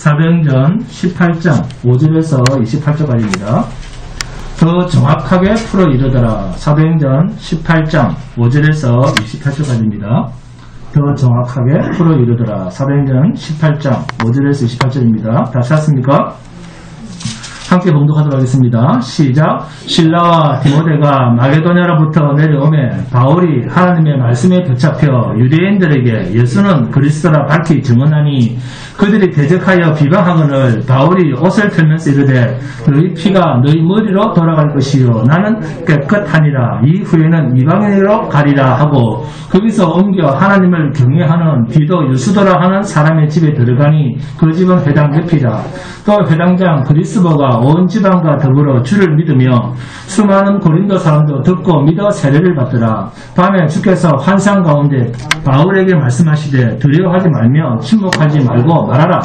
사도행전 18장 5절에서 28절까지입니다. 더 정확하게 풀어 이르더라. 사도행전 18장 5절에서 28절까지입니다. 더 정확하게 풀어 이르더라. 사도행전 18장 5절에서 28절입니다. 다 찾았습니까? 함께 봉독하도록 하겠습니다. 시작. 실라와 디모데가 마게도냐로부터 내려오매 바울이 하나님의 말씀에 붙잡혀 유대인들에게 예수는 그리스도라 밝히 증언하니 그들이 대적하여 비방하거늘 바울이 옷을 털면서 이르되 너희 피가 너희 머리로 돌아갈 것이요 나는 깨끗하니라. 이후에는 이방인으로 가리라 하고 거기서 옮겨 하나님을 경외하는 디도 유수도라 하는 사람의 집에 들어가니 그 집은 회당 옆이라. 또 회당장 그리스보가 온 지방과 더불어 주를 믿으며 수많은 고린도 사람도 듣고 믿어 세례를 받더라. 밤에 주께서 환상 가운데 바울에게 말씀하시되 두려워하지 말며 침묵하지 말고 말하라.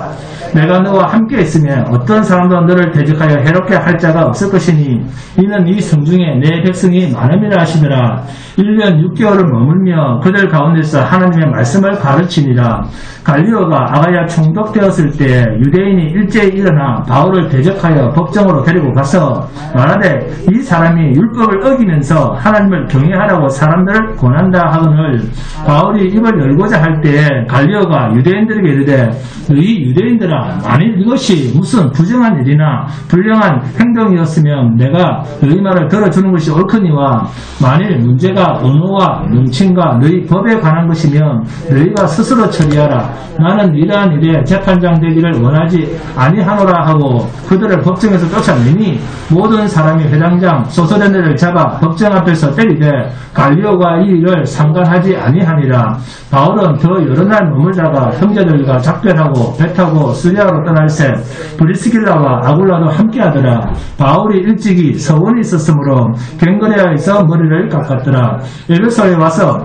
내가 너와 함께 있으면 어떤 사람도 너를 대적하여 해롭게 할 자가 없을 것이니 이는 이 성중에 내 백성이 많음이라 하시더라. 1년 6개월을 머물며 그들 가운데서 하나님의 말씀을 가르치니라. 갈리오가 아가야 총독되었을 때 유대인이 일제히 일어나 바울을 대적하여 법정으로 데리고 가서 말하되 이 사람이 율법을 어기면서 하나님을 경외하라고 사람들을 권한다 하거늘 바울이 입을 열고자 할 때 갈리오가 유대인들에게 이르되 너희 유대인들아 만일 이것이 무슨 부정한 일이나 불량한 행동이었으면 내가 너희 말을 들어주는 것이 옳거니와 만일 문제가 언어와 명칭과 너희 법에 관한 것이면 너희가 스스로 처리하라. 나는 이러한 일에 재판장 되기를 원하지 아니하노라 하고 그들을 법정에서 쫓아내니 모든 사람이 회당장 소서레네를 잡아 법정 앞에서 때리되 갈리오가 이 일을 상관하지 아니하니라. 바울은 더 여러 날 머물다가 형제들과 작별하고 배 타고 스리아로 떠날새 브리스길라와 아굴라도 함께하더라. 바울이 일찍이 서원이 있었으므로 갱거레아에서 머리를 깎았더라. 에베소에 와서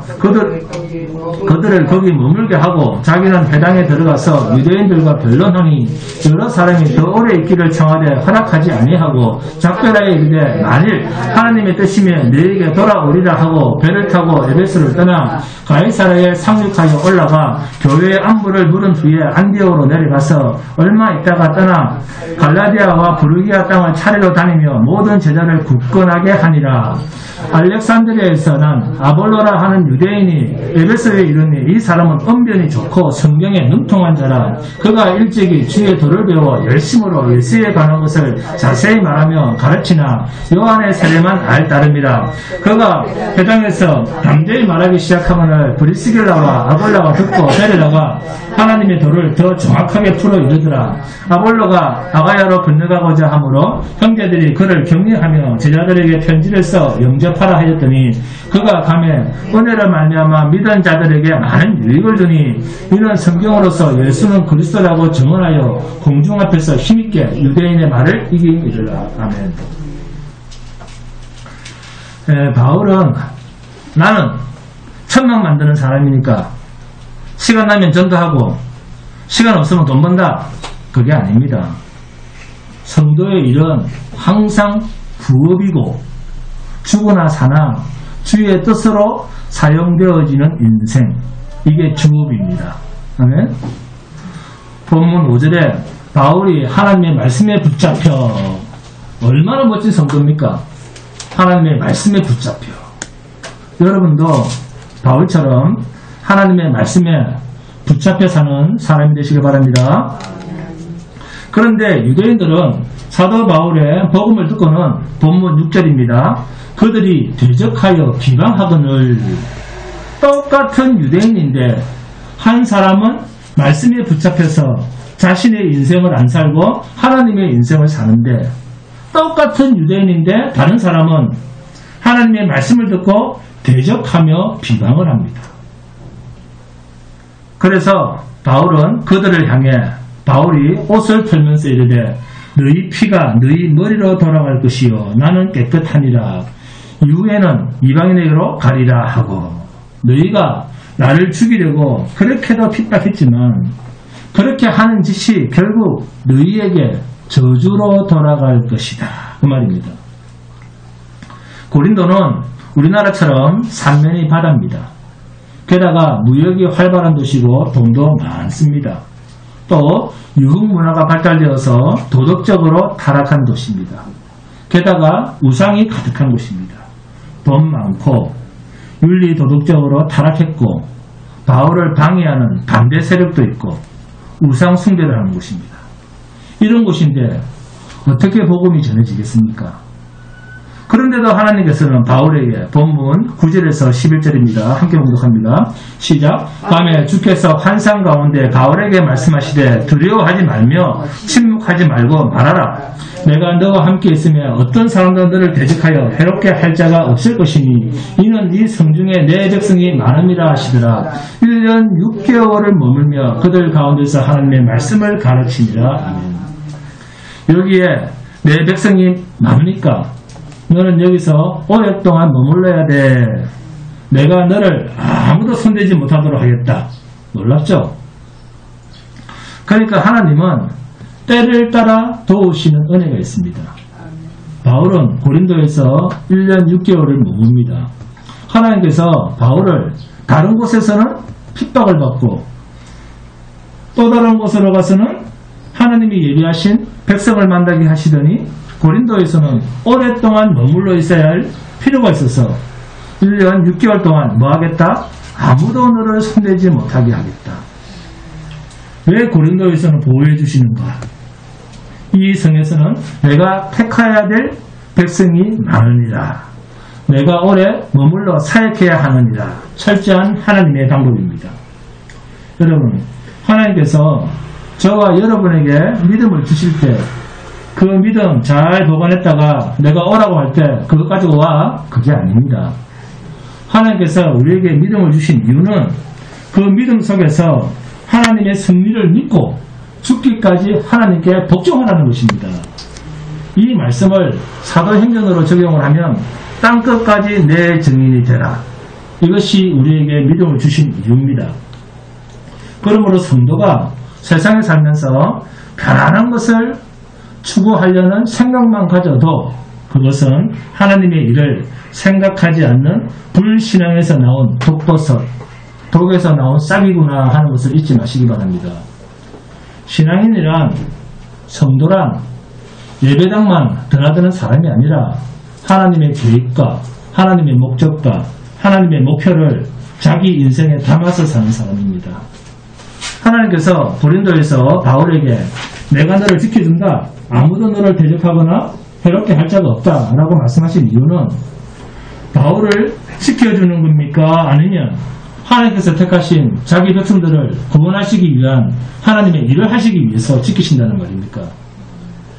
그들을 거기 머물게 하고 자기는 회당에 들어가서 유대인들과 변론하니 여러 사람이 더 오래 있기를 청하되 허락하지 아니하고 작별하여 이르되 만일 하나님의 뜻이면 너에게 돌아오리라 하고 배를 타고 에베소를 떠나 가이사라에 상륙하여 올라가 교회의 안부를 물은 후에 안디옥으로 내려가서 얼마 있다가 떠나 갈라디아와 부르기아 땅을 차례로 다니며 모든 제자를 굳건하게 하니라. 알렉산드리아에서 난 아볼로라 하는 유대인이 에베소에 이르니 이 사람은 언변이 좋고 성경에 능통한 자라. 그가 일찍이 주의 도를 배워 열심으로 예수에 관한 것을 자세히 말하며 가르치나 요한의 세례만 알 따름이라. 그가 회당에서 담대히 말하기 시작하면 브리스길라와 아볼로가 듣고 데려다가 하나님의 도를 더 정확하게 풀어 이르더라. 아볼로가 아가야로 건너가고자 하므로 형제들이 그를 격려하며 제자들에게 편지를 써 영접하라 하였더니 그가 가매 은혜로 말미암아 믿은 자들에게 많은 유익을 주니 이는 성경으로서 예수는 그리스도라고 증언하여 공중 앞에서 힘있게 유대인의 말을 이기리라. 아멘. 바울은 나는 천막 만드는 사람이니까 시간 나면 전도하고 시간 없으면 돈 번다. 그게 아닙니다. 성도의 일은 항상 부업이고 죽으나 사나 주의 뜻으로 사용되어지는 인생, 이게 주업입니다. 아멘. 본문 5절에 바울이 하나님의 말씀에 붙잡혀, 얼마나 멋진 성도입니까? 하나님의 말씀에 붙잡혀. 여러분도 바울처럼 하나님의 말씀에 붙잡혀 사는 사람이 되시길 바랍니다. 그런데 유대인들은 사도 바울의 복음을 듣고는 본문 6절입니다. 그들이 대적하여 비방하거늘. 똑같은 유대인인데 한 사람은 말씀에 붙잡혀서 자신의 인생을 안 살고 하나님의 인생을 사는데, 똑같은 유대인인데 다른 사람은 하나님의 말씀을 듣고 대적하며 비방을 합니다. 그래서 바울은 그들을 향해 바울이 옷을 털면서 이르되 너희 피가 너희 머리로 돌아갈 것이요 나는 깨끗하니라. 이후에는 이방인에게로 가리라 하고, 너희가 나를 죽이려고 그렇게도 핍박했지만 그렇게 하는 짓이 결국 너희에게 저주로 돌아갈 것이다. 그 말입니다. 고린도는 우리나라처럼 삼면이 바다입니다. 게다가 무역이 활발한 도시고 돈도 많습니다. 또 유흥문화가 발달되어서 도덕적으로 타락한 도시입니다. 게다가 우상이 가득한 곳입니다. 돈 많고 윤리 도덕적으로 타락했고 바울을 방해하는 반대 세력도 있고 우상 숭배를 하는 곳입니다. 이런 곳인데 어떻게 복음이 전해지겠습니까? 그런데도 하나님께서는 바울에게 본문 9절에서 11절입니다. 함께 봉독합니다. 시작. 밤에 주께서 환상 가운데 바울에게 말씀하시되 두려워하지 말며 침묵하지 말고 말하라. 내가 너와 함께 있으면 어떤 사람도 너를 대적하여 해롭게 할 자가 없을 것이니 이는 네 성중에 내 백성이 많음이라 하시더라. 1년 6개월을 머물며 그들 가운데서 하나님의 말씀을 가르치니라. 아멘. 여기에 내 백성이 많으니까 너는 여기서 오랫동안 머물러야 돼. 내가 너를 아무도 손대지 못하도록 하겠다. 놀랍죠? 그러니까 하나님은 때를 따라 도우시는 은혜가 있습니다. 바울은 고린도에서 1년 6개월을 머뭅니다. 하나님께서 바울을 다른 곳에서는 핍박을 받고 또 다른 곳으로 가서는 하나님이 예비하신 백성을 만나게 하시더니 고린도에서는 오랫동안 머물러 있어야 할 필요가 있어서 1년 6개월 동안 뭐 하겠다? 아무도 너를 손대지 못하게 하겠다. 왜 고린도에서는 보호해 주시는가? 이 성에서는 내가 택하여야 될 백성이 많으니라. 내가 오래 머물러 사역해야 하느니라. 철저한 하나님의 방법입니다. 여러분, 하나님께서 저와 여러분에게 믿음을 주실 때 그 믿음 잘 보관했다가 내가 오라고 할 때 그것 가지고 와. 그게 아닙니다. 하나님께서 우리에게 믿음을 주신 이유는 그 믿음 속에서 하나님의 승리를 믿고 죽기까지 하나님께 복종하라는 것입니다. 이 말씀을 사도행전으로 적용을 하면 땅끝까지 내 증인이 되라. 이것이 우리에게 믿음을 주신 이유입니다. 그러므로 성도가 세상에 살면서 편안한 것을 추구하려는 생각만 가져도 그것은 하나님의 일을 생각하지 않는 불신앙에서 나온 독버섯, 독에서 나온 싹이구나 하는 것을 잊지 마시기 바랍니다. 신앙인이란, 성도란 예배당만 드나드는 사람이 아니라 하나님의 계획과 하나님의 목적과 하나님의 목표를 자기 인생에 담아서 사는 사람입니다. 하나님께서 고린도에서 바울에게 내가 너를 지켜준다. 아무도 너를 대적하거나 해롭게 할 자가 없다. 라고 말씀하신 이유는 바울을 지켜주는 겁니까? 아니면 하나님께서 택하신 자기 백성들을 구원하시기 위한 하나님의 일을 하시기 위해서 지키신다는 말입니까?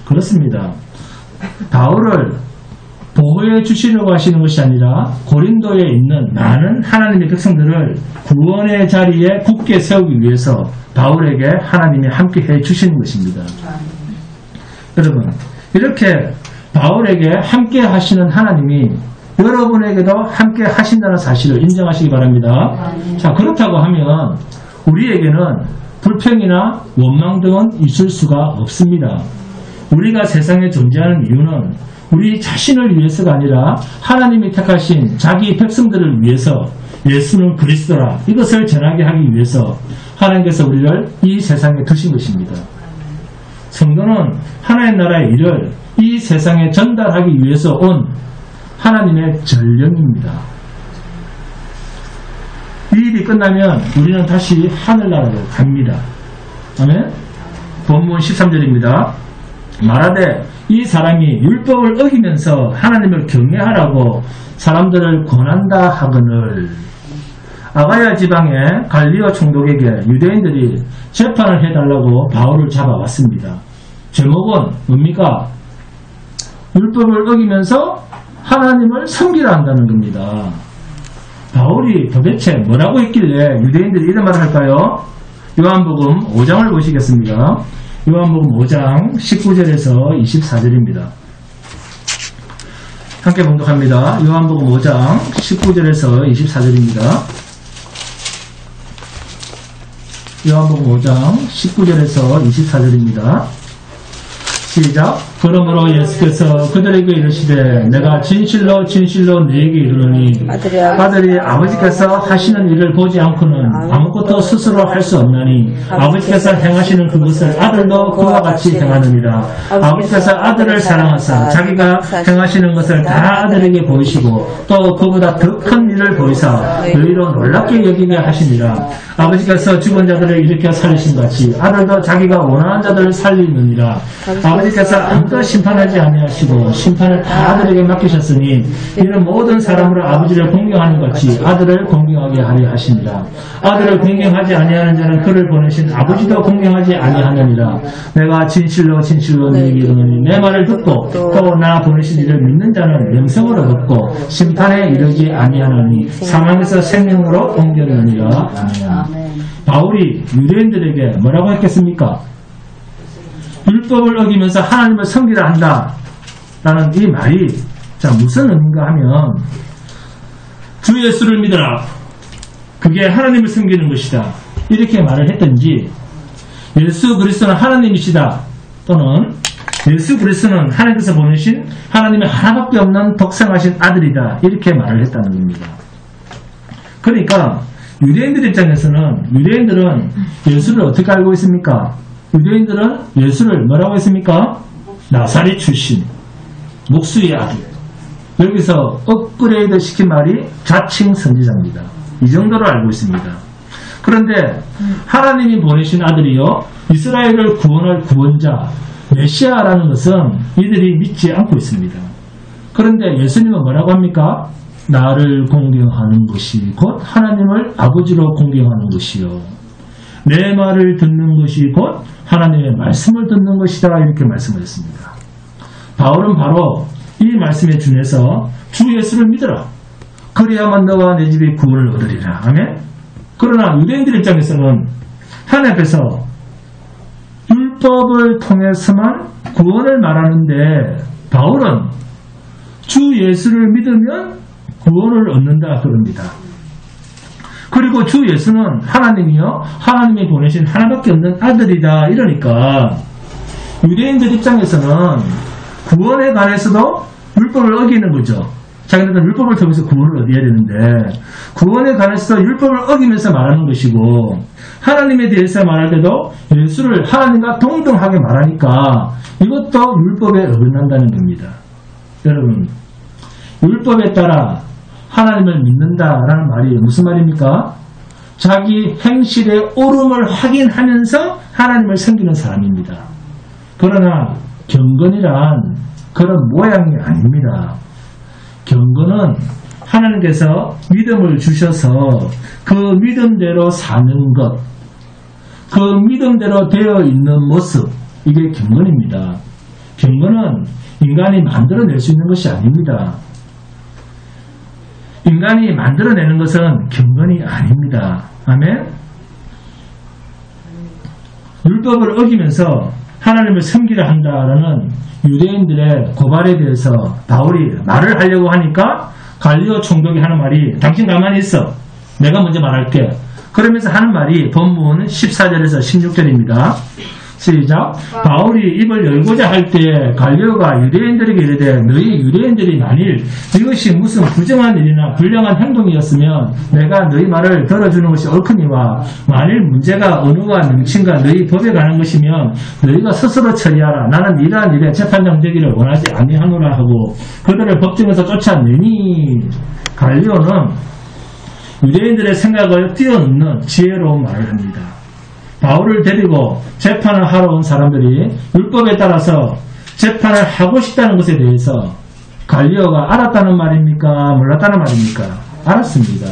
그렇습니다. 바울을 보호해 주시려고 하시는 것이 아니라 고린도에 있는 많은 하나님의 백성들을 구원의 자리에 굳게 세우기 위해서 바울에게 하나님이 함께 해 주시는 것입니다. 여러분, 이렇게 바울에게 함께 하시는 하나님이 여러분에게도 함께 하신다는 사실을 인정하시기 바랍니다. 자, 그렇다고 하면 우리에게는 불평이나 원망 등은 있을 수가 없습니다. 우리가 세상에 존재하는 이유는 우리 자신을 위해서가 아니라 하나님이 택하신 자기 백성들을 위해서 예수는 그리스도라 이것을 전하게 하기 위해서 하나님께서 우리를 이 세상에 두신 것입니다. 성도는 하나님 나라의 일을 이 세상에 전달하기 위해서 온 하나님의 전령입니다. 이 일이 끝나면 우리는 다시 하늘나라로 갑니다. 아멘. 본문 13절입니다. 말하되 이 사람이 율법을 어기면서 하나님을 경외하라고 사람들을 권한다 하거늘. 아가야 지방의 갈리오 총독에게 유대인들이 재판을 해달라고 바울을 잡아왔습니다. 제목은 뭡니까? 율법을 어기면서 하나님을 섬기라 한다는 겁니다. 바울이 도대체 뭐라고 했길래 유대인들이 이런 말을 할까요? 요한복음 5장을 보시겠습니다. 요한복음 5장 19절에서 24절입니다. 함께 봉독합니다. 요한복음 5장 19절에서 24절입니다. 요한복음 5장 19절에서 24절입니다. 시작. 그러므로 예수께서 그들에게 이르시되 내가 진실로 진실로 너에게 이르노니 아들이 아버지께서 하시는 일을 보지 않고는 아무것도 스스로 할 수 없나니 아버지께서 행하시는 그것을 아들도 그와 같이 행하느니라. 아버지께서 아들을 사랑하사 자기가 행하시는 것을 다 아들에게 보이시고 또 그보다 더 큰 일을 보이사 너희로 놀랍게 여기게 하시니라. 아버지께서 죽은 자들을 일으켜 살리신 같이 아들도 자기가 원하는 자들을 살리느니라. 아버지께서 아무도 심판하지 아니하시고 심판을 다 아들에게 맡기셨으니 이는 모든 사람으로 아버지를 공경하는 같이 아들을 공경하게 하려 하시니라. 아들을 공경하지 아니하는 자는 그를 보내신 아버지도 공경하지 아니하느니라. 내가 진실로 진실로 너희에게 이르노니 내 말을 듣고 또 나 보내신 이를 믿는 자는 영생을 얻고 심판에 이르지 아니하나니 사망에서 생명으로 옮겨느니라. 아멘. 바울이 유대인들에게 뭐라고 했겠습니까? 율법을 어기면서 하나님을 섬기라 한다 라는 이 말이 무슨 의미인가 하면 주 예수를 믿어라, 그게 하나님을 섬기는 것이다, 이렇게 말을 했든지 예수 그리스도는 하나님이시다 또는 예수 그리스도는 하나님께서 보내신 하나님의 하나밖에 없는 독생하신 아들이다 이렇게 말을 했다는 겁니다. 그러니까 유대인들 입장에서는 유대인들은 예수를 어떻게 알고 있습니까? 유대인들은 예수를 뭐라고 했습니까? 나사렛 출신, 목수의 아들. 여기서 업그레이드 시킨 말이 자칭 선지자입니다. 이 정도로 알고 있습니다. 그런데 하나님이 보내신 아들이요 이스라엘을 구원할 구원자 메시아라는 것은 이들이 믿지 않고 있습니다. 그런데 예수님은 뭐라고 합니까? 나를 공경하는 것이 곧 하나님을 아버지로 공경하는 것이요 내 말을 듣는 것이 곧 하나님의 말씀을 듣는 것이다 이렇게 말씀을 했습니다. 바울은 바로 이 말씀에 준해서 주 예수를 믿어라, 그래야만 너와 내 집이 구원을 얻으리라. 아멘. 그러나 유대인들 입장에서는 하나님 앞에서 율법을 통해서만 구원을 말하는데 바울은 주 예수를 믿으면 구원을 얻는다 그럽니다. 그리고 주 예수는 하나님이요 하나님이 보내신 하나밖에 없는 아들이다 이러니까 유대인들 입장에서는 구원에 관해서도 율법을 어기는 거죠. 자기들은 율법을 통해서 구원을 얻어야 되는데 구원에 관해서도 율법을 어기면서 말하는 것이고 하나님에 대해서 말할 때도 예수를 하나님과 동등하게 말하니까 이것도 율법에 어긋난다는 겁니다. 여러분, 율법에 따라 하나님을 믿는다라는 말이 무슨 말입니까? 자기 행실의 옳음을 확인하면서 하나님을 섬기는 사람입니다. 그러나 경건이란 그런 모양이 아닙니다. 경건은 하나님께서 믿음을 주셔서 그 믿음대로 사는 것, 그 믿음대로 되어 있는 모습, 이게 경건입니다. 경건은 인간이 만들어낼 수 있는 것이 아닙니다. 인간이 만들어내는 것은 경건이 아닙니다. 아멘? 율법을 어기면서 하나님을 섬기려 한다라는 유대인들의 고발에 대해서 바울이 말을 하려고 하니까 갈리오 총독이 하는 말이 당신 가만히 있어, 내가 먼저 말할게. 그러면서 하는 말이 본문 14절에서 16절입니다. 시작. 바울이 입을 열고자 할 때 갈리오가 유대인들에게 이르되 너희 유대인들이 만일 이것이 무슨 부정한 일이나 불량한 행동이었으면 내가 너희 말을 들어주는 것이 옳거니와 만일 문제가 언어와 명칭과 너희 법에 관한 것이면 너희가 스스로 처리하라. 나는 이러한 일에 재판장 되기를 원하지 아니하노라 하고 그들을 법정에서 쫓아내니. 갈리오는 유대인들의 생각을 뛰어넘는 지혜로운 말을 합니다. 바울을 데리고 재판을 하러 온 사람들이 율법에 따라서 재판을 하고 싶다는 것에 대해서 갈리오가 알았다는 말입니까? 몰랐다는 말입니까? 알았습니다.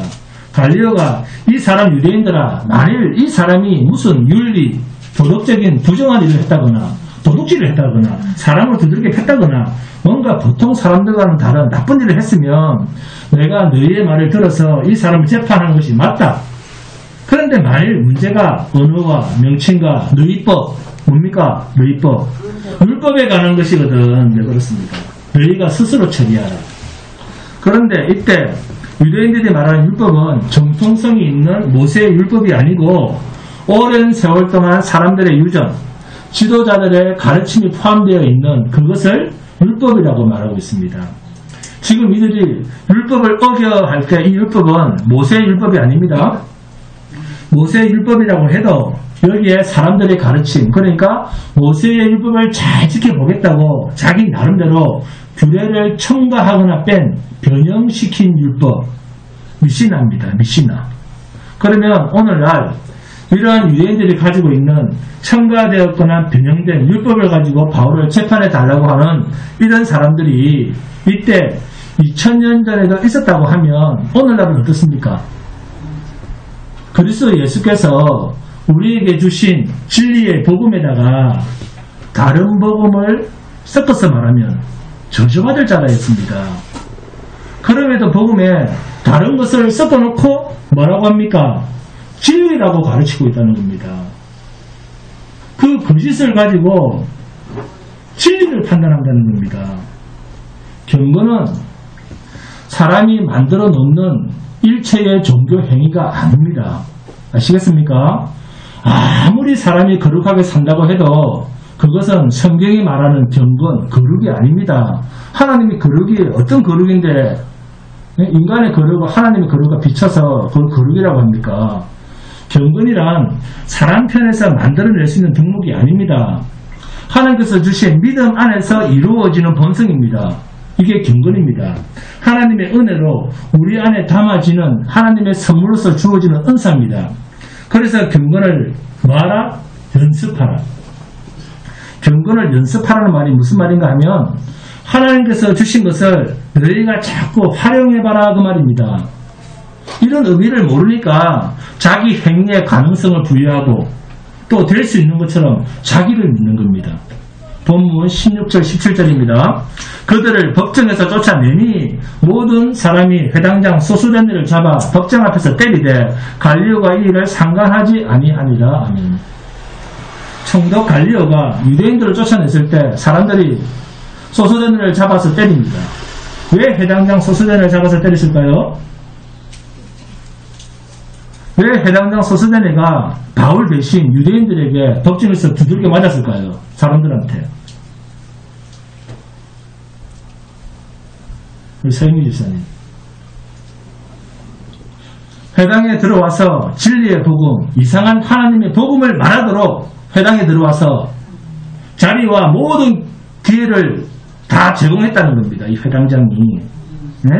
갈리오가 이 사람 유대인들아, 만일 이 사람이 무슨 윤리, 도덕적인 부정한 일을 했다거나 도둑질을 했다거나 사람을 두들겨 팼다거나 뭔가 보통 사람들과는 다른 나쁜 일을 했으면 내가 너희의 말을 들어서 이 사람을 재판하는 것이 맞다. 그런데 만일 문제가 언어와 명칭과 너희법, 뭡니까? 너희법, 율법에 관한 것이거든. 네, 그렇습니다. 너희가 스스로 처리하라. 그런데 이때 유대인들이 말하는 율법은 정통성이 있는 모세의 율법이 아니고 오랜 세월 동안 사람들의 유전, 지도자들의 가르침이 포함되어 있는 그것을 율법이라고 말하고 있습니다. 지금 이들이 율법을 어겨야 할 때 이 율법은 모세의 율법이 아닙니다. 모세의 율법이라고 해도 여기에 사람들의 가르침, 그러니까 모세의 율법을 잘 지켜보겠다고 자기 나름대로 규례를 첨가하거나 뺀 변형시킨 율법, 미시나입니다. 미시나. 그러면 오늘날 이러한 유대인들이 가지고 있는 첨가되었거나 변형된 율법을 가지고 바울을 재판해 달라고 하는 이런 사람들이 이때 2000년 전에도 있었다고 하면 오늘날은 어떻습니까? 그리스도 예수께서 우리에게 주신 진리의 복음에다가 다른 복음을 섞어서 말하면 저주받을 자라였습니다. 그럼에도 복음에 다른 것을 섞어놓고 뭐라고 합니까? 진리라고 가르치고 있다는 겁니다. 그 거짓을 가지고 진리를 판단한다는 겁니다. 경건은 사람이 만들어 놓는 일체의 종교 행위가 아닙니다. 아시겠습니까? 아무리 사람이 거룩하게 산다고 해도 그것은 성경이 말하는 경건, 거룩이 아닙니다. 하나님이 거룩이 어떤 거룩인데 인간의 거룩과 하나님의 거룩과 비춰서 그걸 거룩이라고 합니까? 경건이란 사람 편에서 만들어낼 수 있는 덕목이 아닙니다. 하나님께서 주신 믿음 안에서 이루어지는 본성입니다. 이게 경건입니다. 하나님의 은혜로 우리 안에 담아지는 하나님의 선물로서 주어지는 은사입니다. 그래서 경건을 뭐하라? 연습하라. 경건을 연습하라는 말이 무슨 말인가 하면 하나님께서 주신 것을 너희가 자꾸 활용해봐라 그 말입니다. 이런 의미를 모르니까 자기 행위의 가능성을 부여하고 또 될 수 있는 것처럼 자기를 믿는 겁니다. 본문 16절 17절입니다. 그들을 법정에서 쫓아내니 모든 사람이 회당장 소수대들을 잡아 법정 앞에서 때리되 갈리오가 이 일을 상관하지 아니하니라. 아멘. 총독 갈리오가 유대인들을 쫓아냈을 때 사람들이 소수대들을 잡아서 때립니다. 왜 회당장 소수대를 잡아서 때렸을까요? 왜 회당장 소수대가 바울 대신 유대인들에게 법정에서 두들겨 맞았을까요? 사람들한테. 우리 서영미 집사님. 회당에 들어와서 진리의 복음, 이상한 하나님의 복음을 말하도록 회당에 들어와서 자리와 모든 기회를 다 제공했다는 겁니다. 이 회당장이. 네?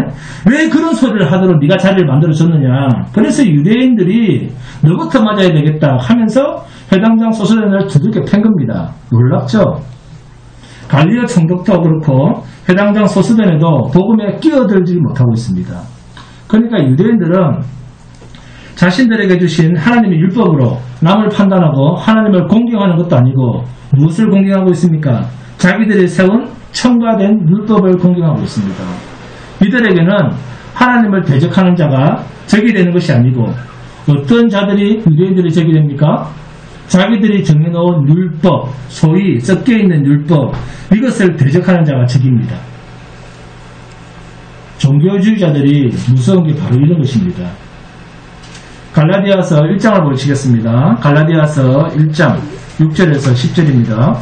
왜 그런 소리를 하도록 네가 자리를 만들어줬느냐. 그래서 유대인들이 너부터 맞아야 되겠다 하면서 회당장 소수대를 두들겨 팬 겁니다. 놀랍죠? 갈리오 총독도 그렇고 회당장 소수대에도 복음에 끼어들지 못하고 있습니다. 그러니까 유대인들은 자신들에게 주신 하나님의 율법으로 남을 판단하고 하나님을 공경하는 것도 아니고 무엇을 공경하고 있습니까? 자기들이 세운 첨가된 율법을 공경하고 있습니다. 이들에게는 하나님을 대적하는 자가 적이 되는 것이 아니고 어떤 자들이 유대인들이 적이 됩니까? 자기들이 정해놓은 율법, 소위 섞여있는 율법, 이것을 대적하는 자가 적입니다. 종교주의자들이 무서운 게 바로 이런 것입니다. 갈라디아서 1장을 보시겠습니다. 갈라디아서 1장 6절에서 10절입니다.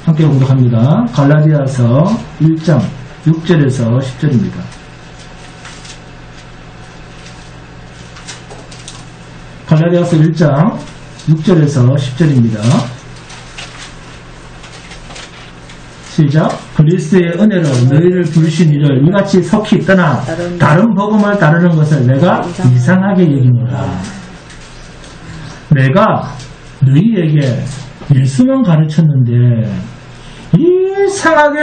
함께 공독합니다. 갈라디아서 1장 6절에서 10절입니다. 갈라디아서 1장 6절에서 10절입니다. 시작. 그리스도의 은혜로 너희를 부르신 이를 이같이 속히 떠나 다른 복음을 따르는 것을 내가 이상하게 여기노라. 내가 너희에게 예수만 가르쳤는데 이상하게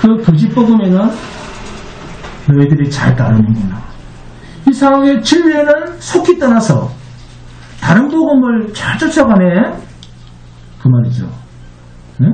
그 거짓 복음에는 너희들이 잘 따르는구나. 이상하게 진리에는 속히 떠나서 다른 복음을 잘 쫓아가네. 그 말이죠. 네?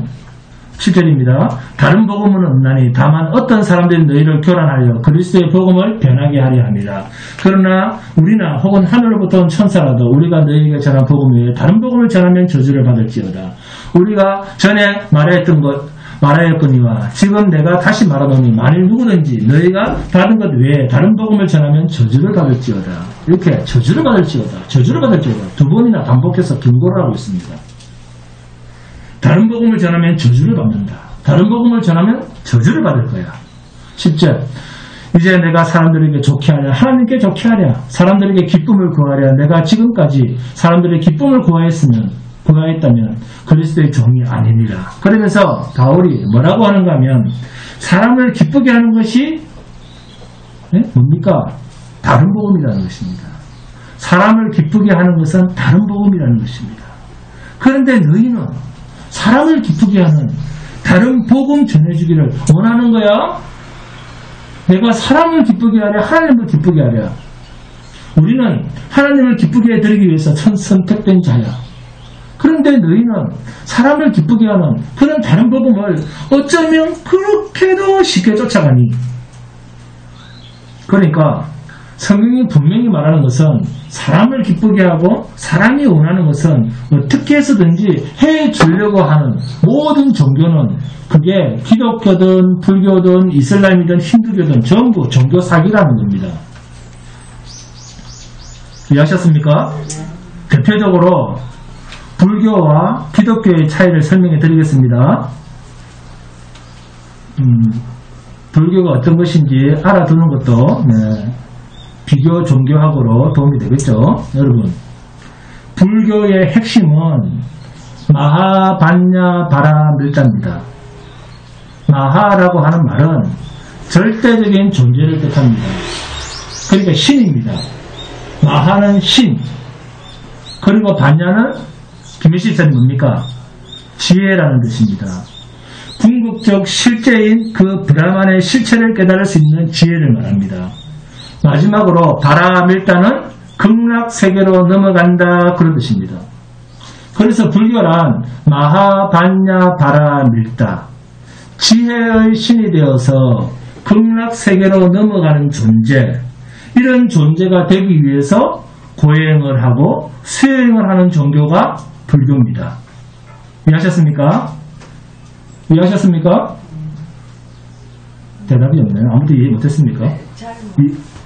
7절입니다. 다른 복음은 없나니 다만 어떤 사람들이 너희를 교란하여 그리스도의 복음을 변하게 하려 합니다. 그러나 우리나 혹은 하늘로부터 온 천사라도 우리가 너희에게 전한 복음 외에 다른 복음을 전하면 저주를 받을지어다. 우리가 전에 말했던 것 말하였거니와 지금 내가 다시 말하노니 만일 누구든지 너희가 받은 것 외에 다른 복음을 전하면 저주를 받을지어다. 이렇게 저주를 받을지어다. 두 번이나 반복해서 경고를 하고 있습니다. 다른 복음을 전하면 저주를 받는다. 다른 복음을 전하면 저주를 받을 거야. 10절 이제 내가 사람들에게 좋게 하랴 하나님께 좋게 하랴 사람들에게 기쁨을 구하랴 내가 지금까지 사람들의 기쁨을 구하였다면 그리스도의 종이 아니니라. 그러면서 바울이 뭐라고 하는가 하면 사람을 기쁘게 하는 것이 뭡니까? 다른 복음이라는 것입니다. 사람을 기쁘게 하는 것은 다른 복음이라는 것입니다. 그런데 너희는 사람을 기쁘게 하는 다른 복음 전해주기를 원하는 거야? 내가 사람을 기쁘게 하랴 하나님을 기쁘게 하랴. 우리는 하나님을 기쁘게 해드리기 위해서 선택된 자야. 그런데 너희는 사람을 기쁘게 하는 그런 다른 복음을 어쩌면 그렇게도 쉽게 쫓아가니. 그러니까 성경이 분명히 말하는 것은 사람을 기쁘게 하고 사람이 원하는 것은 어떻게 해서든지 해주려고 하는 모든 종교는 그게 기독교든 불교든 이슬람이든 힌두교든 전부 종교 사기라는 겁니다. 이해하셨습니까? 대표적으로 불교와 기독교의 차이를 설명해 드리겠습니다. 불교가 어떤 것인지 알아두는 것도 비교 종교학으로 도움이 되겠죠. 여러분, 불교의 핵심은 마하반야 바라밀자입니다. 마하라고 하는 말은 절대적인 존재를 뜻합니다. 그러니까 신입니다. 마하는 신, 그리고 반야는 김일실사님 뭡니까? 지혜라는 뜻입니다. 궁극적 실제인 그 브라만의 실체를 깨달을 수 있는 지혜를 말합니다. 마지막으로 바라밀다는 극락세계로 넘어간다 그런 뜻입니다. 그래서 불교란 마하반야 바라밀다, 지혜의 신이 되어서 극락세계로 넘어가는 존재, 이런 존재가 되기 위해서 고행을 하고 수행을 하는 종교가 불교입니다. 이해하셨습니까? 이해하셨습니까? 대답이 없네요. 아무도 이해 못했습니까?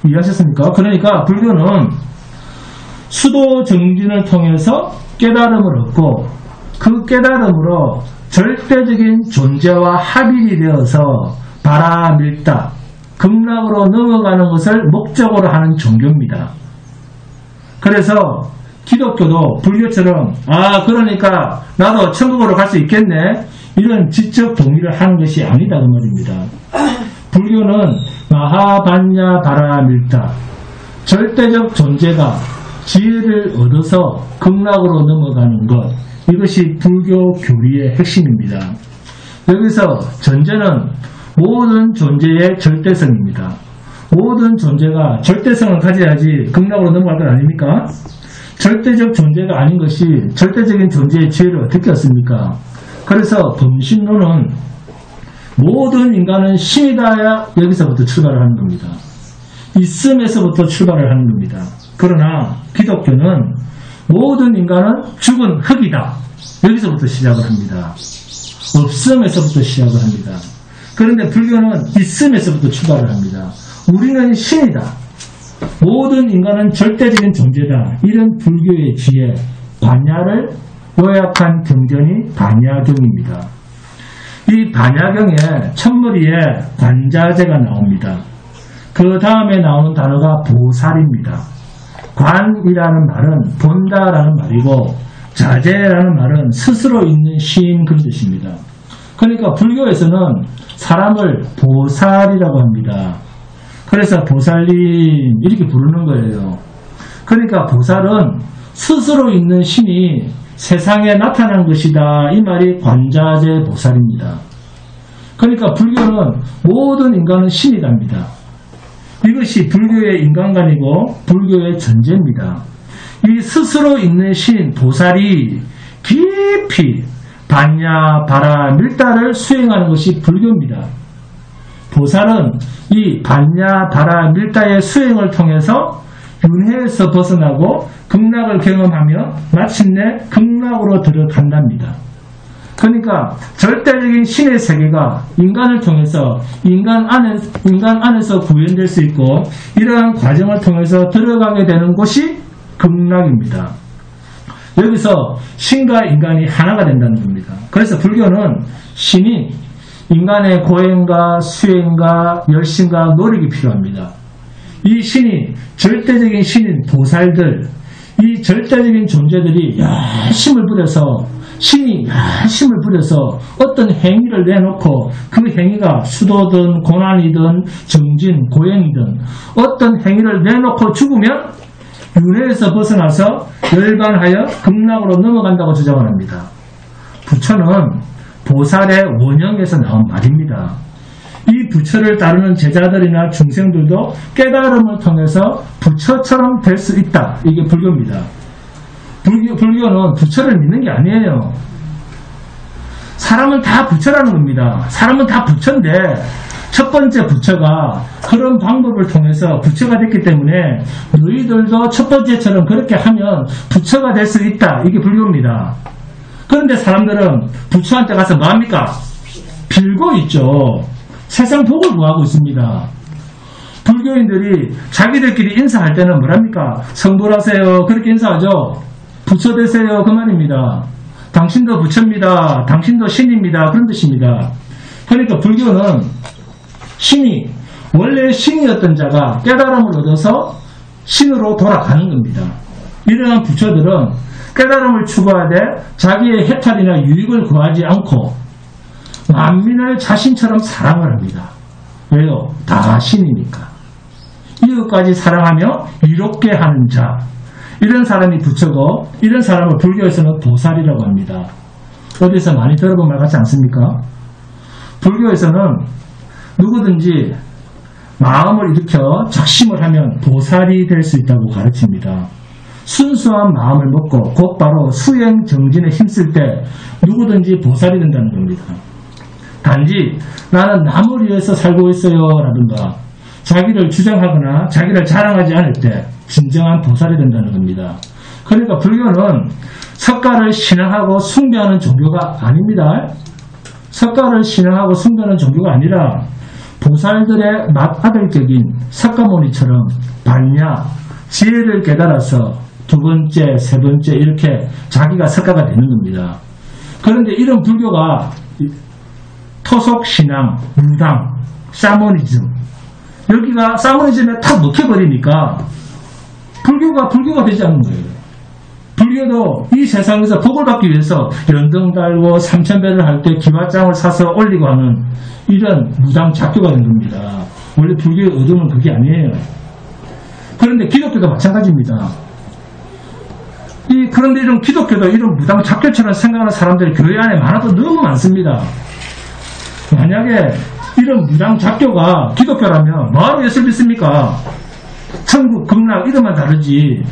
이해하셨습니까? 그러니까 불교는 수도 정진을 통해서 깨달음을 얻고 그 깨달음으로 절대적인 존재와 합일이 되어서 바라밀다, 극락으로 넘어가는 것을 목적으로 하는 종교입니다. 그래서 기독교도 불교처럼 그러니까 나도 천국으로 갈 수 있겠네, 이런 지적 동의를 하는 것이 아니다 그 말입니다. 불교는 마하반야 바라밀다, 절대적 존재가 지혜를 얻어서 극락으로 넘어가는 것, 이것이 불교 교리의 핵심입니다. 여기서 전제는 모든 존재의 절대성입니다. 모든 존재가 절대성을 가져야지 극락으로 넘어갈 것 아닙니까? 절대적 존재가 아닌 것이 절대적인 존재의 지혜를 어떻게 얻습니까? 그래서 범신론은 모든 인간은 신이다야 여기서부터 출발을 하는 겁니다. 있음에서부터 출발을 하는 겁니다. 그러나 기독교는 모든 인간은 죽은 흙이다, 여기서부터 시작을 합니다. 없음에서부터 시작을 합니다. 그런데 불교는 있음에서부터 출발을 합니다. 우리는 신이다, 모든 인간은 절대적인 존재다, 이런 불교의 지혜 반야를 요약한 경전이 반야경입니다. 이 반야경에 첫머리에 관자재가 나옵니다. 그 다음에 나오는 단어가 보살입니다. 관이라는 말은 본다라는 말이고, 자재라는 말은 스스로 있는 시인, 그런 뜻입니다. 그러니까 불교에서는 사람을 보살이라고 합니다. 그래서 보살님 이렇게 부르는 거예요. 그러니까 보살은 스스로 있는 신이 세상에 나타난 것이다, 이 말이 관자재 보살입니다. 그러니까 불교는 모든 인간은 신이답니다. 이것이 불교의 인간관이고 불교의 전제입니다. 이 스스로 있는 신 보살이 깊이 반야 바라밀다를 수행하는 것이 불교입니다. 보살은 이 반야 바라밀다의 수행을 통해서 윤회에서 벗어나고 극락을 경험하며 마침내 극락으로 들어간답니다. 그러니까 절대적인 신의 세계가 인간을 통해서 인간 안에서 구현될 수 있고 이러한 과정을 통해서 들어가게 되는 곳이 극락입니다. 여기서 신과 인간이 하나가 된다는 겁니다. 그래서 불교는 신이 인간의 고행과 수행과 열심과 노력이 필요합니다. 이 신이 절대적인 신인 보살들, 이 절대적인 존재들이 열심을 부려서 신이 열심을 부려서 어떤 행위를 내놓고 그 행위가 수도든 고난이든 정진, 고행이든 어떤 행위를 내놓고 죽으면 윤회에서 벗어나서 열반하여 극락으로 넘어간다고 주장을 합니다. 부처는 보살의 원형에서 나온 말입니다. 이 부처를 따르는 제자들이나 중생들도 깨달음을 통해서 부처처럼 될 수 있다. 이게 불교입니다. 불교는 부처를 믿는 게 아니에요. 사람은 다 부처라는 겁니다. 사람은 다 부처인데 첫 번째 부처가 그런 방법을 통해서 부처가 됐기 때문에 너희들도 첫 번째처럼 그렇게 하면 부처가 될 수 있다. 이게 불교입니다. 그런데 사람들은 부처한테 가서 뭐합니까? 빌고 있죠. 세상 복을 구하고 있습니다. 불교인들이 자기들끼리 인사할 때는 뭐랍니까? 성불하세요. 그렇게 인사하죠. 부처 되세요. 그 말입니다. 당신도 부처입니다. 당신도 신입니다. 그런 뜻입니다. 그러니까 불교는 신이 원래 신이었던 자가 깨달음을 얻어서 신으로 돌아가는 겁니다. 이러한 부처들은 깨달음을 추구하되 자기의 해탈이나 유익을 구하지 않고 만민을 자신처럼 사랑을 합니다. 왜요? 다 신이니까. 이것까지 사랑하며 이롭게 하는 자, 이런 사람이 부처고 이런 사람을 불교에서는 보살이라고 합니다. 어디서 많이 들어본 말 같지 않습니까? 불교에서는 누구든지 마음을 일으켜 작심을 하면 보살이 될 수 있다고 가르칩니다. 순수한 마음을 먹고 곧바로 수행 정진에 힘쓸 때 누구든지 보살이 된다는 겁니다. 단지 나는 남을 위해서 살고 있어요 라든가 자기를 주장하거나 자기를 자랑하지 않을 때 진정한 보살이 된다는 겁니다. 그러니까 불교는 석가를 신앙하고 숭배하는 종교가 아닙니다. 석가를 신앙하고 숭배하는 종교가 아니라 보살들의 맏아들격인 석가모니처럼 반야, 지혜를 깨달아서 두 번째, 세 번째 이렇게 자기가 석가가 되는 겁니다. 그런데 이런 불교가 토속신앙, 무당, 샤머니즘 여기가 샤머니즘에 탁 먹혀버리니까 불교가 되지 않는 거예요. 불교도 이 세상에서 복을 받기 위해서 연등 달고 삼천배를 할 때 기와장을 사서 올리고 하는 이런 무당 작교가 된 겁니다. 원래 불교의 의도는 그게 아니에요. 그런데 기독교도 마찬가지입니다. 그런데 이런 기독교도 이런 무당 작교처럼 생각하는 사람들이 교회 안에 많아도 너무 많습니다. 만약에 이런 무당 작교가 기독교라면 뭐하러 예수를 믿습니까? 천국, 극락 이름만 다르지.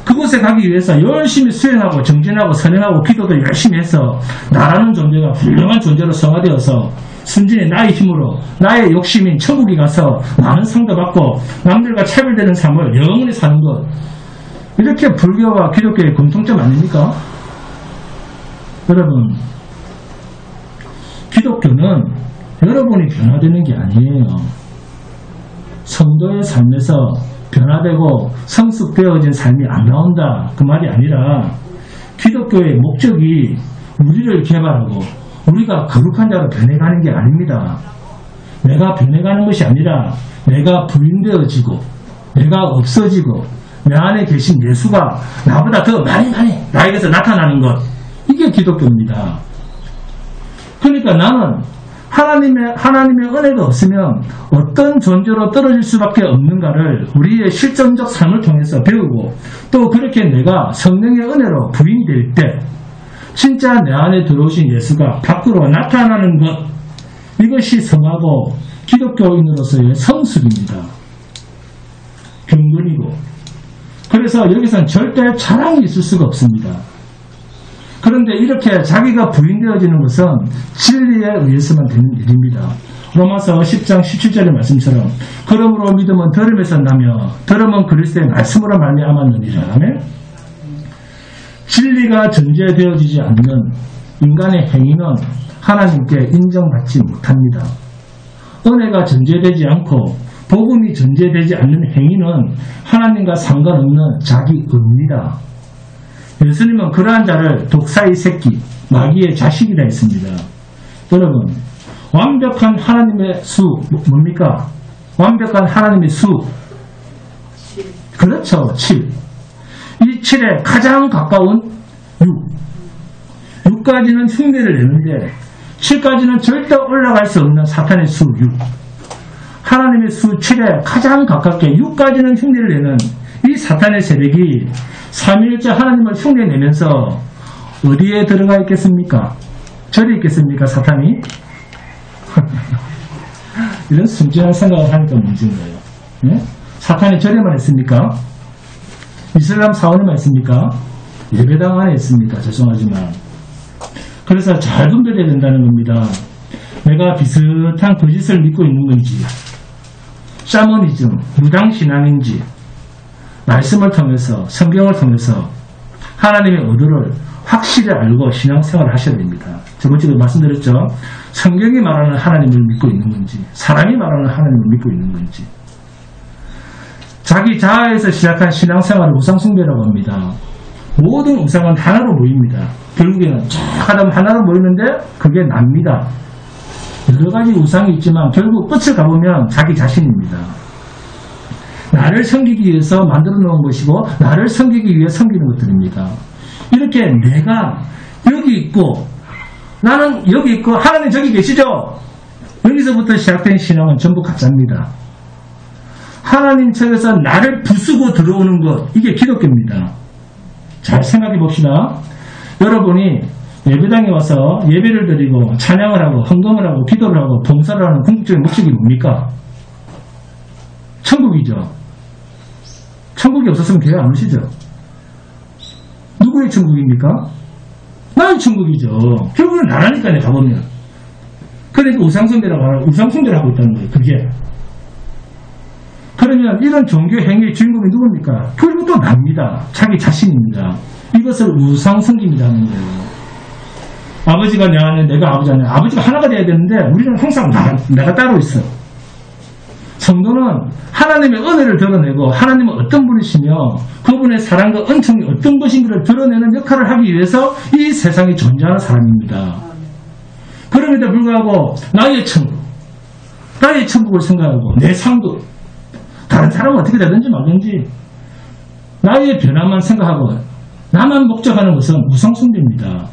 그곳에 가기 위해서 열심히 수행하고 정진하고 선행하고 기도도 열심히 해서 나라는 존재가 훌륭한 존재로 성화되어서 순진히 나의 힘으로 나의 욕심인 천국에 가서 많은 상도 받고 남들과 차별되는 삶을 영원히 사는 것, 이렇게 불교와 기독교의 공통점 아닙니까? 여러분, 기독교는 여러분이 변화되는 게 아니에요. 성도의 삶에서 변화되고 성숙되어진 삶이 안 나온다, 그 말이 아니라 기독교의 목적이 우리를 개발하고 우리가 거룩한 자로 변해가는 게 아닙니다. 내가 변해가는 것이 아니라 내가 부인되어지고 내가 없어지고 내 안에 계신 예수가 나보다 더 많이 나에게서 나타나는 것, 이게 기독교입니다. 그러니까 나는 하나님의 은혜가 없으면 어떤 존재로 떨어질 수밖에 없는가를 우리의 실존적 삶을 통해서 배우고, 또 그렇게 내가 성령의 은혜로 부인될 때 진짜 내 안에 들어오신 예수가 밖으로 나타나는 것, 이것이 성하고 기독교인으로서의 성숙입니다. 경건이고. 그래서 여기서는 절대 자랑이 있을 수가 없습니다. 그런데 이렇게 자기가 부인되어지는 것은 진리에 의해서만 되는 일입니다. 로마서 10장 17절의 말씀처럼 그러므로 믿음은 들음에서 나며 들음은 그리스도의 말씀으로 말미암았느니라. 진리가 전제되어지지 않는 인간의 행위는 하나님께 인정받지 못합니다. 은혜가 전제되지 않고 복음이 전제되지 않는 행위는 하나님과 상관없는 자기 의입니다. 예수님은 그러한 자를 독사의 새끼, 마귀의 자식이라 했습니다. 여러분, 완벽한 하나님의 수 뭡니까? 완벽한 하나님의 수. 그렇죠. 7. 이 7에 가장 가까운 6. 6까지는 흉내를 내는데 7까지는 절대 올라갈 수 없는 사탄의 수 6. 하나님의 수 7에 가장 가깝게 6까지는 흉내를 내는 이 사탄의 세력이 삼위일체 하나님을 흉내내면서 어디에 들어가 있겠습니까? 절에 있겠습니까? 사탄이? 이런 순진한 생각을 하니까 문제인 거예요. 네? 사탄이 절에만 있습니까? 이슬람 사원에만 있습니까? 예배당 안에 있습니다. 죄송하지만. 그래서 잘 분별해야 된다는 겁니다. 내가 비슷한 거짓을 믿고 있는 건지, 샤머니즘, 무당신앙인지, 말씀을 통해서, 성경을 통해서 하나님의 의도를 확실히 알고 신앙생활을 하셔야 됩니다. 저번주에도 말씀드렸죠. 성경이 말하는 하나님을 믿고 있는 건지, 사람이 말하는 하나님을 믿고 있는 건지. 자기 자아에서 시작한 신앙생활을 우상숭배라고 합니다. 모든 우상은 하나로 모입니다. 결국에는 쫙 하나로 모이는데 그게 납니다. 여러 가지 우상이 있지만 결국 끝을 가보면 자기 자신입니다. 나를 섬기기 위해서 만들어 놓은 것이고 나를 섬기기 위해 섬기는 것들입니다. 이렇게 내가 여기 있고 나는 여기 있고 하나님 저기 계시죠? 여기서부터 시작된 신앙은 전부 가짜입니다. 하나님 측에서 나를 부수고 들어오는 것, 이게 기독교입니다. 잘 생각해 봅시다. 여러분이 예배당에 와서 예배를 드리고 찬양을 하고 헌금을 하고 기도를 하고 봉사를 하는 궁극적인 목적이 뭡니까? 천국이죠. 천국이 없었으면 교회 안 오시죠. 누구의 천국입니까? 나의 천국이죠. 결국은 나라니까요. 가보면. 그러니까 우상숭배를 하고 있다는 거예요. 그게. 그러면 이런 종교 행위의 주인공이 누굽니까? 결국 또 납니다. 자기 자신입니다. 이것을 우상숭배라는 거예요. 아버지가 내 안에 내가 아버지 안에, 아버지가 하나가 돼야 되는데 우리는 항상 내가 따로 있어. 성도는 하나님의 은혜를 드러내고 하나님은 어떤 분이시며 그분의 사랑과 은총이 어떤 것인가를 드러내는 역할을 하기 위해서 이 세상에 존재하는 사람입니다. 그럼에도 불구하고 나의 천국을 생각하고 내 상도 다른 사람은 어떻게 되든지 말든지 나의 변화만 생각하고 나만 목적하는 것은 우상숭배입니다.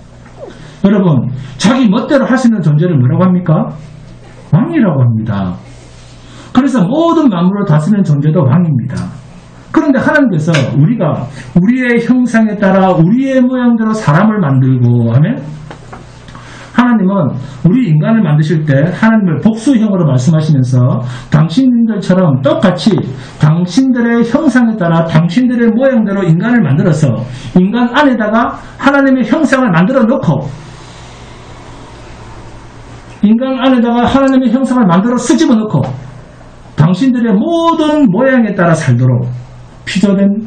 여러분, 자기 멋대로 할 수 있는 존재를 뭐라고 합니까? 왕이라고 합니다. 그래서 모든 만물을 다스리는 존재도 왕입니다. 그런데 하나님께서 우리가 우리의 형상에 따라 우리의 모양대로 사람을 만들고 하면 하나님은 우리 인간을 만드실 때 하나님을 복수형으로 말씀하시면서 당신들처럼 똑같이 당신들의 형상에 따라 당신들의 모양대로 인간을 만들어서 인간 안에다가 하나님의 형상을 만들어 놓고 인간 안에다가 하나님의 형상을 만들어 쓰집어 놓고 당신들의 모든 모양에 따라 살도록 피조된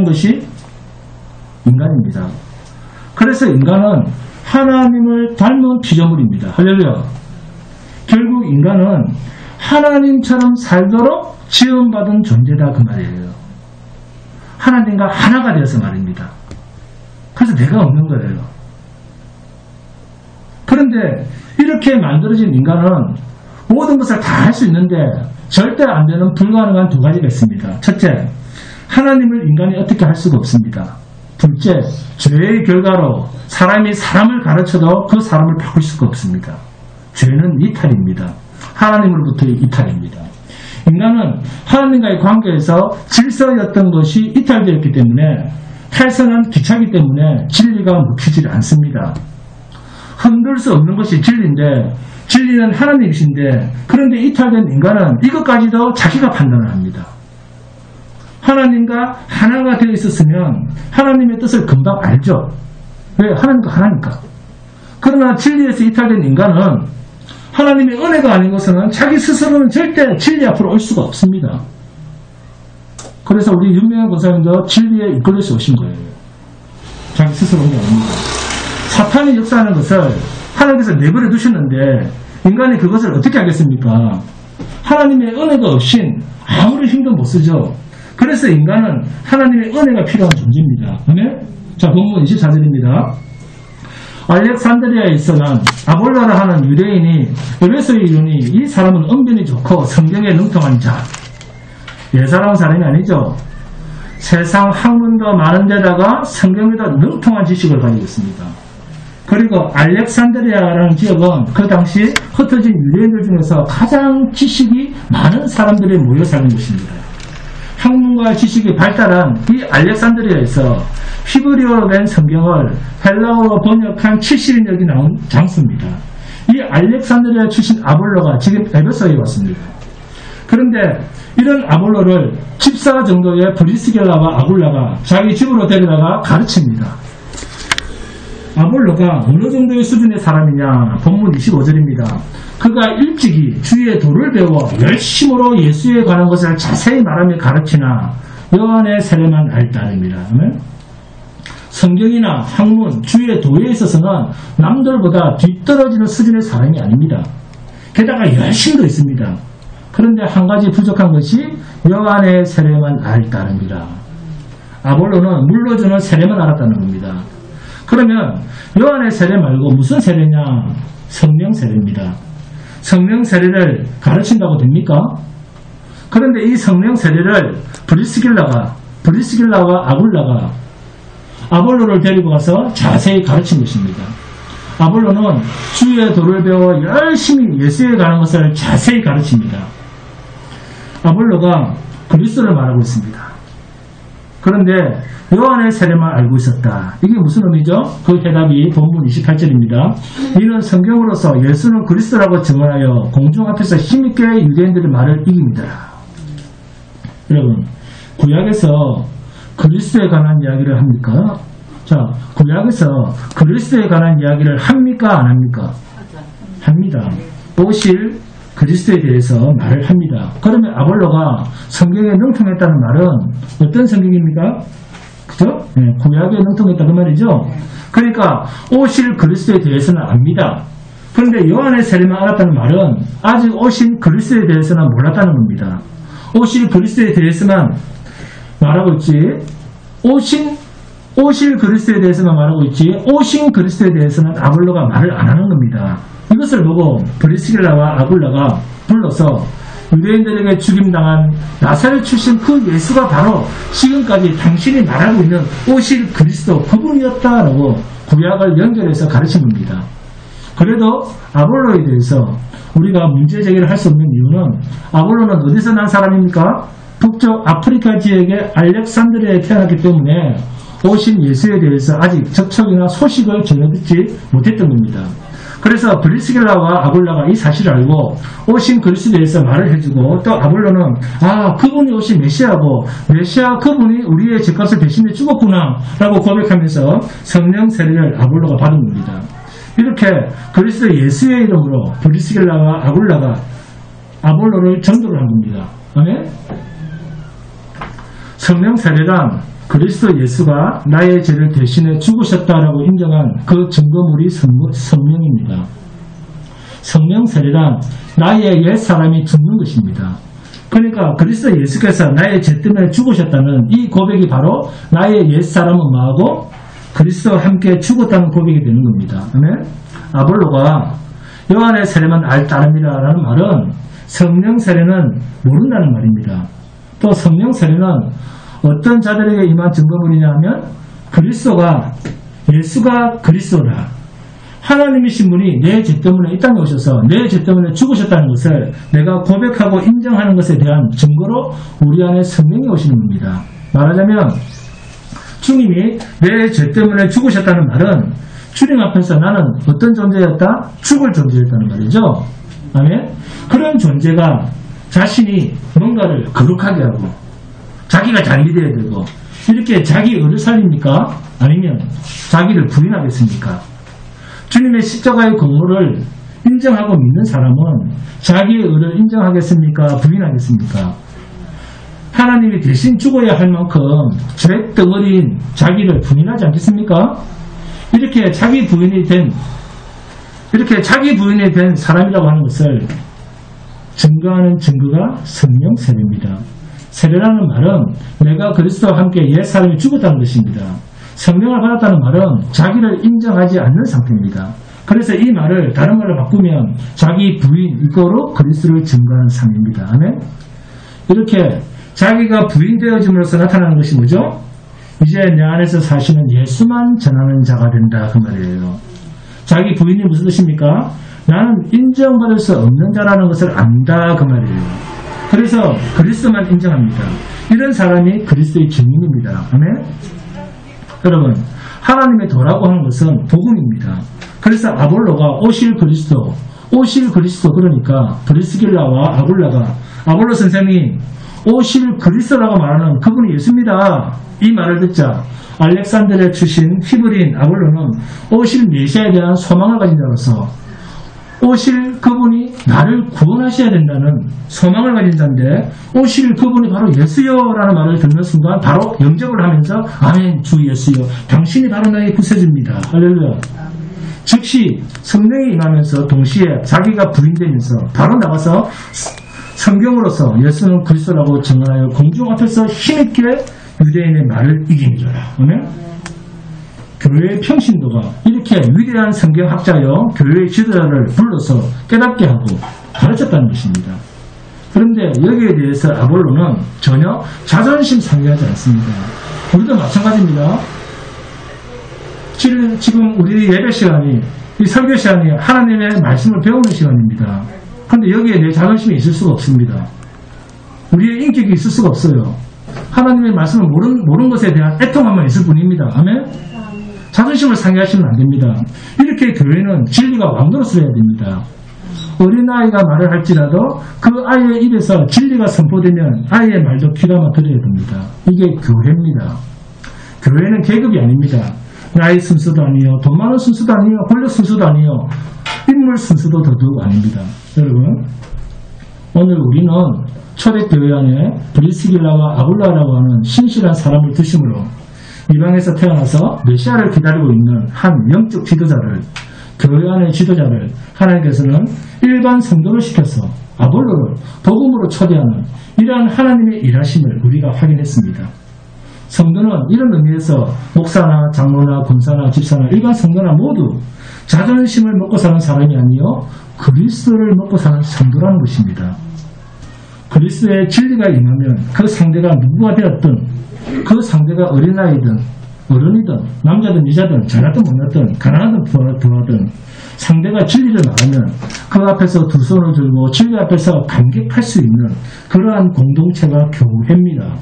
것이 인간입니다. 그래서 인간은 하나님을 닮은 피조물입니다. 할렐루야. 결국 인간은 하나님처럼 살도록 지음받은 존재다 그 말이에요. 하나님과 하나가 되어서 말입니다. 그래서 내가 없는 거예요. 그런데 이렇게 만들어진 인간은 모든 것을 다 할 수 있는데 절대 안 되는 불가능한 두 가지가 있습니다. 첫째, 하나님을 인간이 어떻게 할 수가 없습니다. 둘째, 죄의 결과로 사람이 사람을 가르쳐도 그 사람을 바꿀 수가 없습니다. 죄는 이탈입니다. 하나님으로부터의 이탈입니다. 인간은 하나님과의 관계에서 질서였던 것이 이탈되었기 때문에 탈선한 기차이기 때문에 진리가 먹히지 않습니다. 흔들 수 없는 것이 진리인데 진리는 하나님이신데 그런데 이탈된 인간은 이것까지도 자기가 판단을 합니다. 하나님과 하나가 되어 있었으면 하나님의 뜻을 금방 알죠. 왜? 하나님과 하나니까. 그러나 진리에서 이탈된 인간은 하나님의 은혜가 아닌 것은 자기 스스로는 절대 진리 앞으로 올 수가 없습니다. 그래서 우리 유명한 권사님도 진리에 이끌려서 오신 거예요. 자기 스스로 온 게 아닙니다. 사탄이 역사하는 것을 하나님께서 내버려 두셨는데 인간이 그것을 어떻게 하겠습니까? 하나님의 은혜가 없인 아무리 힘도 못 쓰죠. 그래서 인간은 하나님의 은혜가 필요한 존재입니다. 아멘? 자, 본문 24절입니다. 알렉산드리아에 있어 난 아볼라라 하는 유대인이 에베소에 이르니 이 사람은 언변이 좋고 성경에 능통한 자. 예사로운 사람이 아니죠. 세상 학문도 많은 데다가 성경에도 능통한 지식을 가지고 있습니다. 그리고 알렉산드리아라는 지역은 그 당시 흩어진 유대인들 중에서 가장 지식이 많은 사람들이 모여 사는 곳입니다. 학문과 지식이 발달한 이 알렉산드리아에서 히브리어로 된 성경을 헬라어로 번역한 70인역이 나온 장소입니다. 이 알렉산드리아 출신 아볼로가 지금 에베소에 왔습니다. 그런데 이런 아볼로를 집사 정도의 브리스길라와 아굴라가 자기 집으로 데려다가 가르칩니다. 아볼로가 어느 정도의 수준의 사람이냐? 본문 25절입니다. 그가 일찍이 주의 도를 배워 열심으로 예수에 관한 것을 자세히 말하며 가르치나 여호와의 세례만 알 따름이라. 성경이나 학문, 주의 도에 있어서는 남들보다 뒤떨어지는 수준의 사람이 아닙니다. 게다가 열심도 있습니다. 그런데 한 가지 부족한 것이 여호와의 세례만 알 따름이라. 아볼로는 물로 주는 세례만 알았다는 겁니다. 그러면 요한의 세례 말고 무슨 세례냐? 성령 세례입니다. 성령 세례를 가르친다고 됩니까? 그런데 이 성령 세례를 브리스길라와 아굴라가 아볼로를 데리고 가서 자세히 가르친 것입니다. 아볼로는 주의 도를 배워 열심히 예수에 관한 것을 자세히 가르칩니다. 아볼로가 그리스도를 말하고 있습니다. 그런데 요한의 세례만 알고 있었다. 이게 무슨 의미죠? 그 해답이 본문 28절입니다. 이는 성경으로서 예수는 그리스도라고 증언하여 공중 앞에서 힘있게 유대인들의 말을 이깁니다. 여러분, 구약에서 그리스도에 관한 이야기를 합니까? 자, 구약에서 그리스도에 관한 이야기를 합니까? 안 합니까? 합니다. 오실 그리스도에 대해서 말을 합니다. 그러면 아볼로가 성경에 능통했다는 말은 어떤 성경입니까? 그죠? 네, 구약에 능통했다 그 말이죠. 그러니까 오실 그리스도에 대해서는 압니다. 그런데 요한의 세례만 알았다는 말은 아직 오신 그리스도에 대해서는 몰랐다는 겁니다. 오실 그리스도에 대해서만 말하고 있지, 오실 그리스도에 대해서만 말하고 있지, 오신 그리스도에 대해서는 아볼로가 말을 안 하는 겁니다. 이것을 보고 브리스길라와 아굴라가 불러서 유대인들에게 죽임당한 나사렛 출신 그 예수가 바로 지금까지 당신이 말하고 있는 오실 그리스도 그분이었다라고 구약을 연결해서 가르친 겁니다. 그래도 아볼로에 대해서 우리가 문제 제기를 할 수 없는 이유는 아볼로는 어디서 난 사람입니까? 북쪽 아프리카 지역의 알렉산드리아에 태어났기 때문에 오신 예수에 대해서 아직 접촉이나 소식을 전혀 듣지 못했던 겁니다. 그래서 브리스길라와 아볼라가 이 사실을 알고 오신 그리스도에 대해서 말을 해주고, 또 아볼로는 그분이 오신 메시아고 메시아 그분이 우리의 죄값을 대신해 죽었구나 라고 고백하면서 성령 세례를 아볼로가 받은 겁니다. 이렇게 그리스도 예수의 이름으로 브리스길라와 아굴라가 아볼로를 전도를 한 겁니다. 아멘? 성령 세례란 그리스도 예수가 나의 죄를 대신해 죽으셨다라고 인정한 그 증거물이 성령입니다. 성령 세례란 나의 옛 사람이 죽는 것입니다. 그러니까 그리스도 예수께서 나의 죄 때문에 죽으셨다는 이 고백이 바로 나의 옛 사람은 뭐하고 그리스도와 함께 죽었다는 고백이 되는 겁니다. 아멘? 아볼로가 요한의 세례만 알 따름이라는 말은 성령 세례는 모른다는 말입니다. 또 성령 세례는 어떤 자들에게 임한 증거물이냐 하면 예수가 그리스도라, 하나님이신 분이 내 죄 때문에 이 땅에 오셔서 내 죄 때문에 죽으셨다는 것을 내가 고백하고 인정하는 것에 대한 증거로 우리 안에 성령이 오시는 겁니다. 말하자면 주님이 내 죄 때문에 죽으셨다는 말은 주님 앞에서 나는 어떤 존재였다? 죽을 존재였다는 말이죠. 아멘? 그런 존재가 자신이 뭔가를 거룩하게 하고 자기가 잘되어야 되고 이렇게 자기 의를 살립니까? 아니면 자기를 부인하겠습니까? 주님의 십자가의 공로를 인정하고 믿는 사람은 자기의 의를 인정하겠습니까? 부인하겠습니까? 하나님이 대신 죽어야 할 만큼 죄덩어리인 자기를 부인하지 않겠습니까? 이렇게 자기 부인이 된 사람이라고 하는 것을 증거하는 증거가 성령 세례입니다. 세례라는 말은 내가 그리스도와 함께 옛사람이 죽었다는 것입니다. 성령을 받았다는 말은 자기를 인정하지 않는 상태입니다. 그래서 이 말을 다른 말로 바꾸면 자기 부인 이거로 그리스도를 증거하는 삶입니다. 아멘. 이렇게 자기가 부인되어짐으로써 나타나는 것이 뭐죠? 이제 내 안에서 사시는 예수만 전하는 자가 된다 그 말이에요. 자기 부인이 무슨 뜻입니까? 나는 인정받을 수 없는 자라는 것을 안다 그 말이에요. 그래서 그리스도만 인정합니다. 이런 사람이 그리스도의 증인입니다. 아멘. 여러분, 하나님의 도라고 하는 것은 복음입니다. 그래서 아볼로가 오실 그리스도 그러니까 브리스길라와 아볼로 선생이 오실 그리스도라고 말하는 그분이 예수입니다. 이 말을 듣자 알렉산드리아 출신 히브리인 아볼로는 오실 메시아에 대한 소망을 가진 자로서 오실 그분이 나를 구원하셔야 된다는 소망을 가진 자인데 오실 그분이 바로 예수여라는 말을 듣는 순간 바로 영접을 하면서 아멘 주 예수여 당신이 바로 나의 구세주입니다. 할렐루야. 즉시 성령이 임하면서 동시에 자기가 부인되면서 바로 나가서 성경으로서 예수는 그리스도라고 증언하여 공중 앞에서 힘있게 유대인의 말을 이깁니다. 아멘. 교회의 평신도가 이렇게 위대한 성경학자여 교회의 지도자를 불러서 깨닫게 하고 가르쳤다는 것입니다. 그런데 여기에 대해서 아볼로는 전혀 자존심 상해하지 않습니다. 우리도 마찬가지입니다. 지금 우리 예배 시간이, 이 설교 시간이 하나님의 말씀을 배우는 시간입니다. 그런데 여기에 내 자존심이 있을 수가 없습니다. 우리의 인격이 있을 수가 없어요. 하나님의 말씀을 모르는 것에 대한 애통함만 있을 뿐입니다. 아멘? 자존심을 상해하시면 안 됩니다. 이렇게 교회는 진리가 왕노릇을 해야 됩니다. 어린아이가 말을 할지라도 그 아이의 입에서 진리가 선포되면 아이의 말도 귀담아 들어야 됩니다. 이게 교회입니다. 교회는 계급이 아닙니다. 나이 순서도 아니요, 돈 많은 순서도 아니요, 권력 순서도 아니요, 인물 순서도 더더욱 아닙니다. 여러분, 오늘 우리는 초대교회 안에 브리스길라와 아굴라라고 하는 신실한 사람을 두심으로 이방에서 태어나서 메시아를 기다리고 있는 한 영적 지도자를, 교회 안의 지도자를 하나님께서는 일반 성도를 시켜서 아볼로를 복음으로 초대하는 이러한 하나님의 일하심을 우리가 확인했습니다. 성도는 이런 의미에서 목사나 장로나 권사나 집사나 일반 성도나 모두 자존심을 먹고 사는 사람이 아니요 그리스도를 먹고 사는 성도라는 것입니다. 그리스도의 진리가 임하면 그 상대가 누구가 되었든 그 상대가 어린아이든 어른이든 남자든 여자든 잘났든 못났든 가난하든 부하든 상대가 진리를 말하면 그 앞에서 두 손을 들고 진리 앞에서 감격할 수 있는 그러한 공동체가 교회입니다.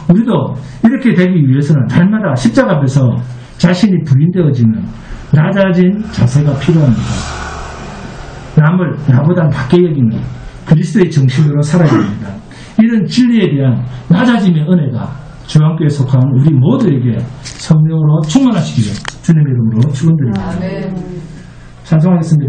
우리도 이렇게 되기 위해서는 날마다 십자가 앞에서 자신이 부인되어지는 낮아진 자세가 필요합니다. 남을 나보다 낮게 여기는 그리스도의 정신으로 살아야 됩니다. 이런 진리에 대한 낮아짐의 은혜가 주안교회에 속한 우리 모두에게 성령으로 충만하시기를 주님의 이름으로 축원드립니다. 찬송하겠습니다.